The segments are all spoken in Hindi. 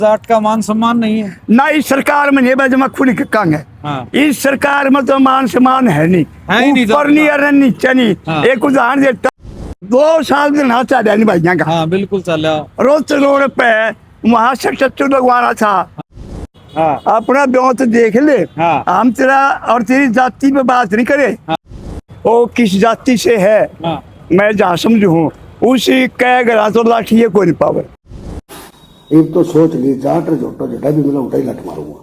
जाट का मान सम्मान नहीं है ना इस सरकार में नहीं जमा खुली कंग है। हाँ। इस सरकार में तो मान सम्मान है नहीं, है ही नहीं, ऊपर नहीं है नीचे नहीं। हाँ। एक उदाहरण देता, 2 साल दिन हाथ चल नहीं भाइयों का। हाँ बिल्कुल चल रहा। रोज रोड पे वहां से सच्चू लगवाना था। हाँ। अपना ब्याह तो देख ले। हाँ। हम तेरा और तेरी जाति पे बात नहीं करे। हाँ। वो किस जाति से है। हाँ। मैं जहाँ समझू हूँ उसी कह गया तो लाठी ये कोई नहीं पावे। एक तो सोच ली जाट झोटा झटा भी मिला उठा ही लट मारूंगा।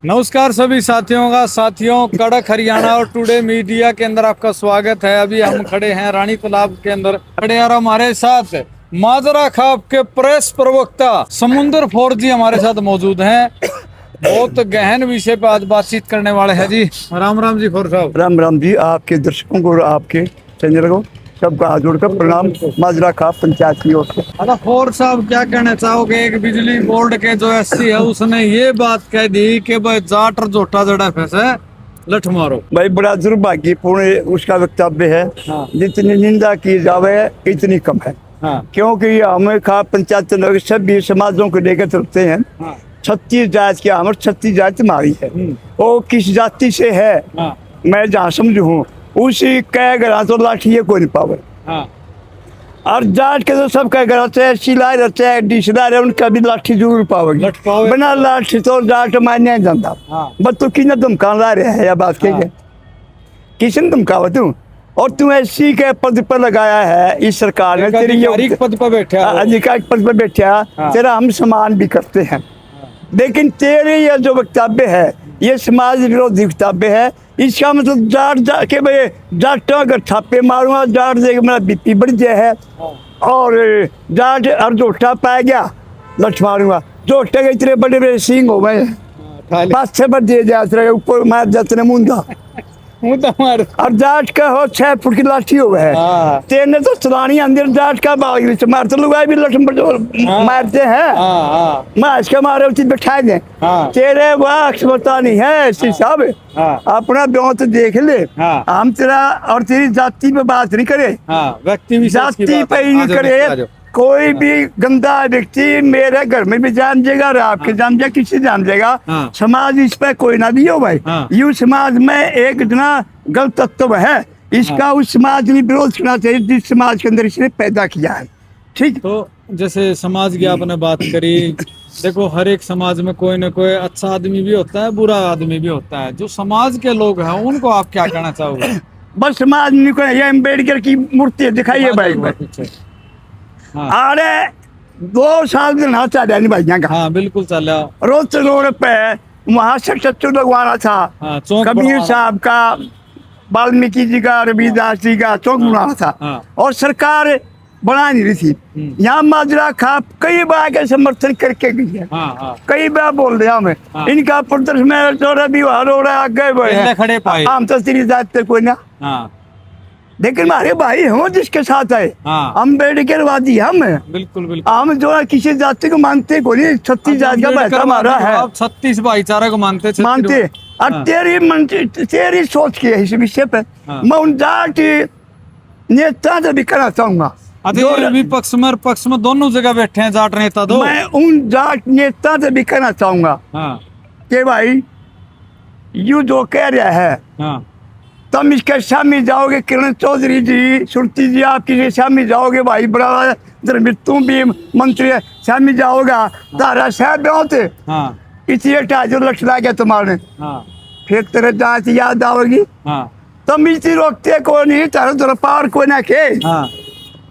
नमस्कार सभी साथियों कड़क हरियाणा और टुडे मीडिया के अंदर आपका स्वागत है। अभी हम खड़े हैं रानी तालाब के अंदर खड़े और हमारे साथ माजरा खाप के प्रेस प्रवक्ता समुंदर फौर जी हमारे साथ मौजूद हैं। बहुत गहन विषय पर आज बातचीत करने वाले हैं जी। राम राम जी फौर साहब। राम राम जी। आपके दर्शकों को और आपके चैनल को सबका हाथ जोड़कर प्रणाम। माजरा खाप पंचायत की ओर से। अच्छा फौर साहब क्या कहना चाहोगे? एक बिजली बोर्ड के जो एससी है उसने ये बात कह दी कि भाई जाट और जोटा जड़ा फैसे लठ मारो। भाई बड़ा दुर्भाग्यपूर्ण उसका वक्तव्य है। हाँ। जितनी निंदा की जावे इतनी कम है। हाँ। क्योंकि हम खाप पंचायत लोग सभी समाजों को लेकर चलते हैं। हाँ। 36 जात की हमारी 36 जात हमारी है। वो किस जाति से है। हाँ। मैं जहाँ समझू हूँ उसी कह गया तो लाठी ये कोई नहीं पावे। हाँ। और जाट के तो सब कह गया चाहे सिलाई रहते हैं डिशला रहे उनका भी लाठी जरूर पावेगी। लठ पावे। बिना लाठी तो जाट मान्या नहीं जाता। हाँ। बस तू किन धमका रहा है या बात कह हाँ। किसने धमकावा तू? और तू एससी के पद पर लगाया है इस सरकार ने। तेरी आधिकारिक पद पर बैठा है। अधिकारिक पद पर बैठा। हाँ। तेरा हम सम्मान भी करते हैं। लेकिन तेरे ये जो वक्तव्य है ये समाज विरोधी वक्तव्य है। इसका मतलब जाट के भाई जाट अगर छापे मारूंगा जाट देख मेरा बीपी बढ़ गया है। और जाट और जोटा पा गया लठ मारूंगा। जोटे के इतने बड़े बड़े सिंह हो गए पाँच छह बार दिए जाते ऊपर मार जाते मुंडा और जाट का हो 6 फुट की लाठी हो गए। हाँ। तेने तो चलानी अंदर जाट का बाग मार तो लुगाई भी लठ मारते हैं। हाँ। मैं इसका मारे उसी बैठा दे। हाँ। तेरे वाक पता नहीं है ऐसी साहब। हाँ। अपना ब्याह तो देख ले। हाँ। हम तेरा और तेरी जाति पे बात नहीं करे। हाँ। व्यक्ति विशेष की जाति बात पे है। ही नहीं आ जाओ, आ करे। जाओ। कोई भी गंदा व्यक्ति मेरे घर में भी जान जाएगा और आपके जान जाएगा किसी जान जाएगा। हाँ। समाज इस पे कोई ना भी हो भाई। हाँ। यू समाज में एक जना गलत तत्व है। इसका हाँ। उस समाज में विरोध करना चाहिए जिस समाज के अंदर इसने पैदा किया है। ठीक। तो जैसे समाज की आपने बात करी, देखो हर एक समाज में कोई ना कोई अच्छा आदमी भी होता है बुरा आदमी भी होता है। जो समाज के लोग हैं उनको आप क्या कहना चाहोगे? बस समाज में कोई ये अम्बेडकर की मूर्ति दिखाइए भाई। पीछे। हाँ। अरे 2 साल दिन हाथ चल नहीं भाइयों का। हाँ बिल्कुल चल रहा। रोज रोड पे वहां से सच्चू लगवाना था। हाँ, चौक कबीर बनवाना। साहब का वाल्मीकि जी का रविदास जी का चौक बनाना था। हाँ। और सरकार बना नहीं रही थी। यहाँ माजरा खाप कई बार के समर्थन करके गई है। हाँ। हाँ। कई बार बोल रहे हमें। हाँ। इनका प्रदर्शन में जो रवि हो रहा है आगे पहले खड़े पाए। हम तो तेरी जात पे कोई ना। हाँ। लेकिन हमारे भाई हम जिसके साथ है। हाँ। अम्बेडकरवादी हम है। बिल्कुल बिल्कुल। हम जो है किसी जाति को मानते को नहीं। 36 जाति का भाषा हमारा है। आप 36 भाईचारा को मानते मानते। और हाँ। तेरी सोच की है इस विषय पे। हाँ। मैं उन जाट नेता से भी कहना चाहूंगा। विपक्ष में और पक्ष में दोनों जगह बैठे हैं जाट नेता दो। मैं उन जाट नेता से भी कहना चाहूंगा हाँ। कि भाई यू जो कह रहा है हाँ। तुम इसके सामने जाओगे। किरण चौधरी जी सुरती जी आप किसी सामने जाओगे भाई बड़ा तुम भी मंत्री है सामने जाओगा। तारा साहब होते हाँ। इसलिए 2.5 लाख ला गया तुम्हारे। हाँ। फिर तेरे जांच याद आओगी। हाँ। तुम इसी रोकते को नहीं। तारा तेरा पावर को ना के। हाँ।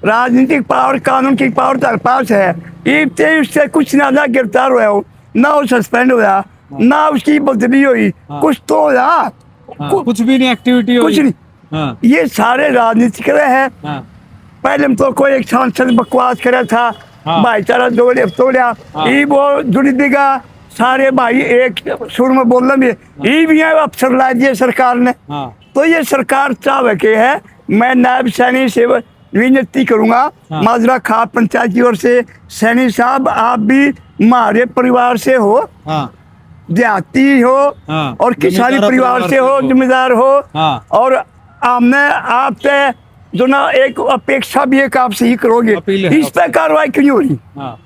राजनीतिक पावर कानून की पावर तेरे पास है। इससे उससे कुछ ना गिरफ्तार हुआ हो ना वो सस्पेंड हुआ ना उसकी बदली हुई। हाँ। कुछ तो हुआ। हाँ। कुछ भी नहीं एक्टिविटी कुछ नहीं। हाँ। ये सारे राजनीतिक हैं। हाँ। पहले तो कोई एक सांसद बकवास करा था। हाँ। भाईचारा तोड़ा। हाँ। ये वो जुड़ी देगा सारे भाई एक सुर में बोलना भी। ये भी है अफसर ला दिए सरकार ने। हाँ। तो ये सरकार चाह के है। मैं नायब सैनी से विनती करूंगा। हाँ। माजरा खाप पंचायत की ओर से सैनी साहब आप भी हमारे परिवार से हो। हाँ। देहाती हो। हाँ। और किसानी जिम्मेदार परिवार से हो जिम्मेदार हो। हाँ। और और हमने आपसे जो ना एक अपेक्षा भी एक आपसे ही करोगे अपील है इस पे कार्रवाई क्यों हो रही? हाँ।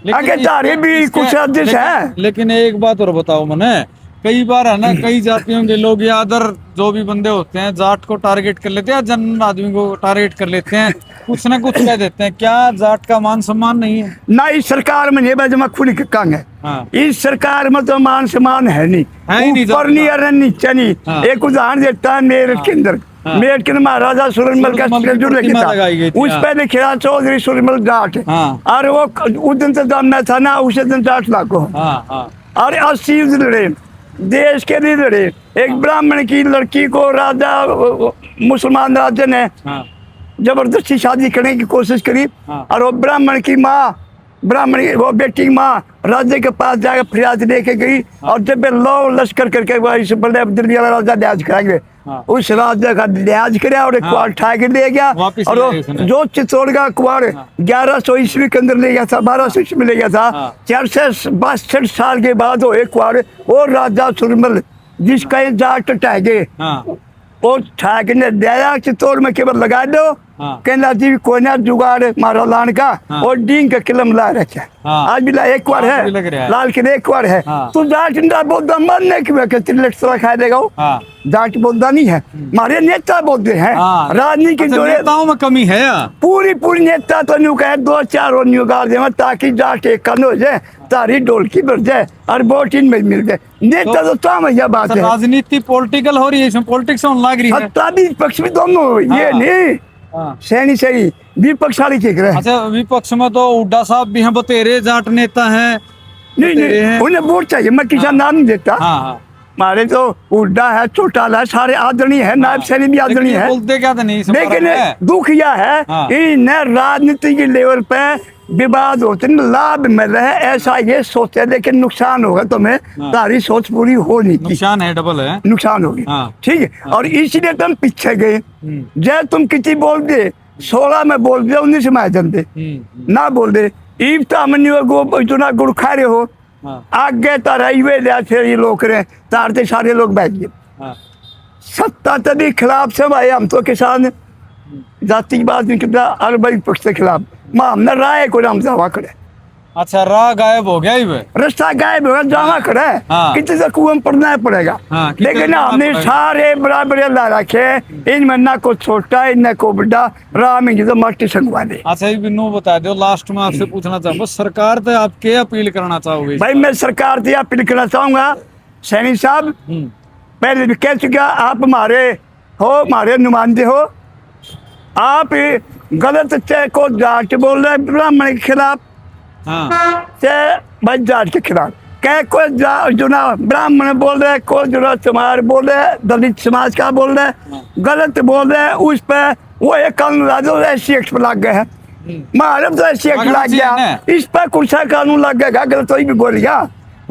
आगे धारे भी कुछ आदेश है। लेकिन एक बात और बताओ मने, कई बार है ना, कई जातियों के लोग या अदर जो भी बंदे होते हैं जाट को टारगेट कर लेते हैं, जनरल आदमी को टारगेट कर लेते हैं, कुछ ना कुछ कह देते हैं। क्या जाट का मान सम्मान नहीं है? ना इस सरकार में नहीं जमा खुली कांग है। हाँ। इस सरकार में तो मान सम्मान है है ही नहीं, ऊपर नहीं और नीचे नहीं। हाँ। एक उदाहरण देता है मेरठ के अंदर, हाँ। मेरठ के महाराजा सुरनमल का सुरनमल की स्टेचू लेके प्रतिमा था, लगाई गई थी, उस हाँ। पे लिखा चौधरी सुरनमल जाट। हाँ। और वो उस दिन से दम में था ना, उसे दिन जाट लाखों हाँ हाँ और 80 युद्ध लड़े, देश के लिए लड़े। एक ब्राह्मण की लड़की को राजा मुसलमान राजा ने हाँ जबरदस्ती शादी करने की कोशिश करी। हाँ। और वो ब्राह्मण की वो बेटी की माँ राजा के पास जाकर फरियाद लेके गई। और जब लो लश्कर करके बल्ले दिल्ली वाला राजा लिहाज कराएंगे, हाँ। उस राजा का लिहाज कराया और एक कुआर उठा के ले गया। वापिस और ले वो गया उसने। जो चित्तौड़ का कुआर 1100 ईस्वी के अंदर ले गया था, 1200 ईस्वी में ले गया था। हाँ। 462 साल के बाद वो एक कुआर वो राजा सुरमल जिसका ये जाट टह गए, हाँ वो ठाक ने दिया चित्तौड़ में केवल लगा दो। हाँ। कहना जी कोई ना जुगाड़ मारो लान का। हाँ। और डींग का किलम ला रखा है। हाँ। आज भी ला एक बार आज भी लग रहा है, है। लाल किले एक बार है। हाँ। तो जाट इंदा बोलता मरने की वजह तिलट सला खा देगा वो। हाँ जाट बोलता नहीं है, हमारे नेता बोलते हैं। हाँ। राजनीति अच्छा, जो है नेताओं में कमी है या? पूरी नेता तो न्यू कहे 2-4 और न्यू गाड़ दे ताकि जाट एक कन हो जाए, तारी ढोलकी बढ़ जाए और वोट इनमें मिल जाए। नेता तो ताम यह बात अच्छा, है। राजनीति पॉलिटिकल हो रही है, इसमें पॉलिटिक्स होने लग रही है। सत्ता भी पक्ष भी दोनों ये हाँ। नहीं हाँ। सही विपक्ष वाली ठीक रहे। अच्छा, विपक्ष में तो हुड्डा साहब भी हैं, बतेरे जाट नेता हैं। नहीं बतेरे हैं। उन्हें वोट चाहिए, मैं किसी का नाम नहीं देता। हाँ हाँ हमारे तो हुड्डा है, चौटाला है, सारे आदरणीय है, नायब सैनी भी लेकिन आदरणीय ये है। बोलते क्या था नहीं इस लेकिन बारे में? दुख यह है हाँ। इन्हें राजनीति के लेवल पे विवाद होते हैं, लाभ मिल रहा है ऐसा ये सोचते, लेकिन नुकसान होगा तुम्हें। हाँ। तारी सोच पूरी हो नहीं की, नुकसान है, डबल है। नुकसान होगी। हाँ। ठीक है, और इसीलिए तुम पीछे गए। जय तुम किसी बोल दे 16 में बोल दे 19 में आ जाते ना बोल दे ईब तो हमने वो इतना गुड़ खा रहे हो। हाँ आगे तो रेलवे ये लोग रहे तारते सारे लोग बैठ गए। हाँ सत्ता तभी खिलाफ से भाई, हम तो किसान जाति की बात नहीं करता, हर भाई पक्ष के खिलाफ मां हमने राय को हम जावा करे। अच्छा, राह गायब हो गया ही वे। रास्ता गायब होगा जावा करे। हाँ। कितने से कुएं में पड़ना पड़ेगा। हाँ, कितने लेकिन पढ़ना हमने पड़ेगा। सारे बराबर ला रखे, इनमें ना को छोटा इनमें को बड़ा, राह में तो मट्टी संगवा दे। अच्छा, ये भी नो बता दो, लास्ट में आपसे पूछना चाहूंगा, सरकार तो आप क्या अपील करना चाहोगे? भाई मैं सरकार से अपील करना चाहूंगा, सैनी साहब पहले भी कह चुका, आप हमारे हो, हमारे नुमाइंदे हो। आप गलत चाहे को जाट बोल रहे ब्राह्मण के खिलाफ, हाँ चाहे भाई जाट के खिलाफ, कह कोई जो ना ब्राह्मण बोल रहे, कोई जो ना तुम्हारे बोल रहे, दलित समाज का बोल रहे, गलत बोल रहे, उस पर वो एक कानून ला दो, ऐसी एक्ट पर लग गए हैं। महाराष्ट्र तो ऐसी एक्ट लगना लग गया, चाहिए इस पर कुछ सा कानून लग गया, गलत तो ही भी बोल गया।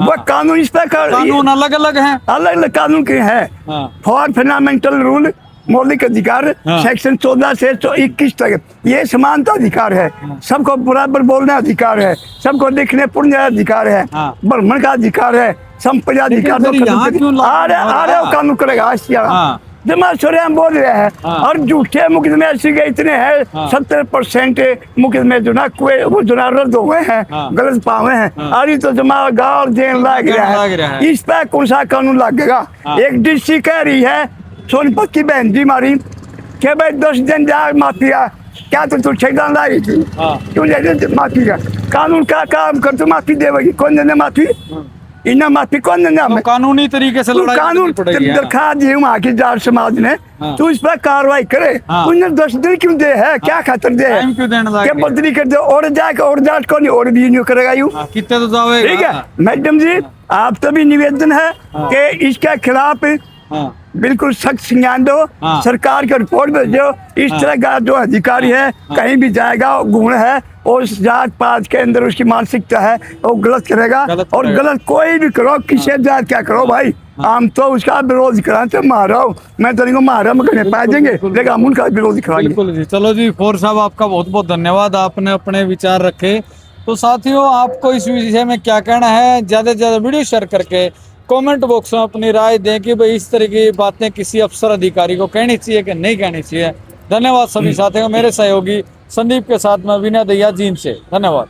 वो कानून इस पर कानून अलग अलग हैं। अलग अलग कानून के हैं। हाँ। फॉर फंडामेंटल रूल मौलिक अधिकार, हाँ। सेक्शन 14 से 21 तक ये समानता अधिकार है। सबको बराबर बोलने अधिकार है, सबको लिखने पढ़ने अधिकार है, हाँ। ब्राह्मण का अधिकार है, संपत्ति अधिकार। लेकिन फिर यहाँ क्यों लागू हो रहा है? कानून करेगा हाँ। जमा हम बोल रहे हैं। हाँ। और झूठे मुकदमे ऐसे गए इतने हैं, हाँ। 70% मुकदमे जो ना वो जो ना रद्द हुए हैं, हाँ। गलत पावे हैं। हाँ। अरे तो जमा गाँव जेल लग लग रहा रहा है, है। इस पर कौन सा कानून लगेगा? हाँ। एक डीसी कह रही है सोनीपत की बहन जी मारी कि भाई 10 दिन जा माफिया, क्या तू ठेकेदार लाई थी? हाँ। क्यों ले माफी का कानून का काम कर, तो माफी देगी कौन देने माफी? इन्हें माफी कौन देने? तो कानूनी तरीके से तू लड़ाई कानून करनी पड़ेगी, हाँ। दरखा दी वहाँ की जाट समाज ने, हाँ। तू इस पर कार्रवाई करे। हाँ। उन्हें 10 दिन क्यों दे है? क्या खातर दे है? टाइम क्यों देने लगे? क्या बदली कर दे और जाके और जाट को नहीं और भी नहीं करेगा यूं। हाँ, कितने तो जाओगे? ठीक है मैडम जी, आप तो भी निवेदन है हाँ। कि इसके खिलाफ हाँ बिल्कुल सख्त संज्ञान दो। हाँ। सरकार का रिपोर्ट भेजो। इस तरह का जो अधिकारी है कहीं भी जाएगा, गुण है और उस जात पात के अंदर उसकी मानसिकता है, वो गलत करेगा। गलत और करेगा। गलत कोई भी करो, किसी जात क्या करो भाई, हम तो उसका विरोध कराते मारो। मैं तो नहीं मारा में करने पा देंगे, लेकिन हम उनका विरोध कराएंगे। बिल्कुल जी। चलो जी, फोर साहब आपका बहुत बहुत धन्यवाद, आपने अपने विचार रखे। तो साथियों, आपको इस विषय में क्या कहना है, ज्यादा से ज्यादा वीडियो शेयर करके कमेंट बॉक्स में अपनी राय दें कि भाई इस तरह की बातें किसी अफसर अधिकारी को कहनी चाहिए कि नहीं कहनी चाहिए। धन्यवाद सभी साथियों। मेरे सहयोगी संदीप के साथ में विनय दहिया जींद से, धन्यवाद।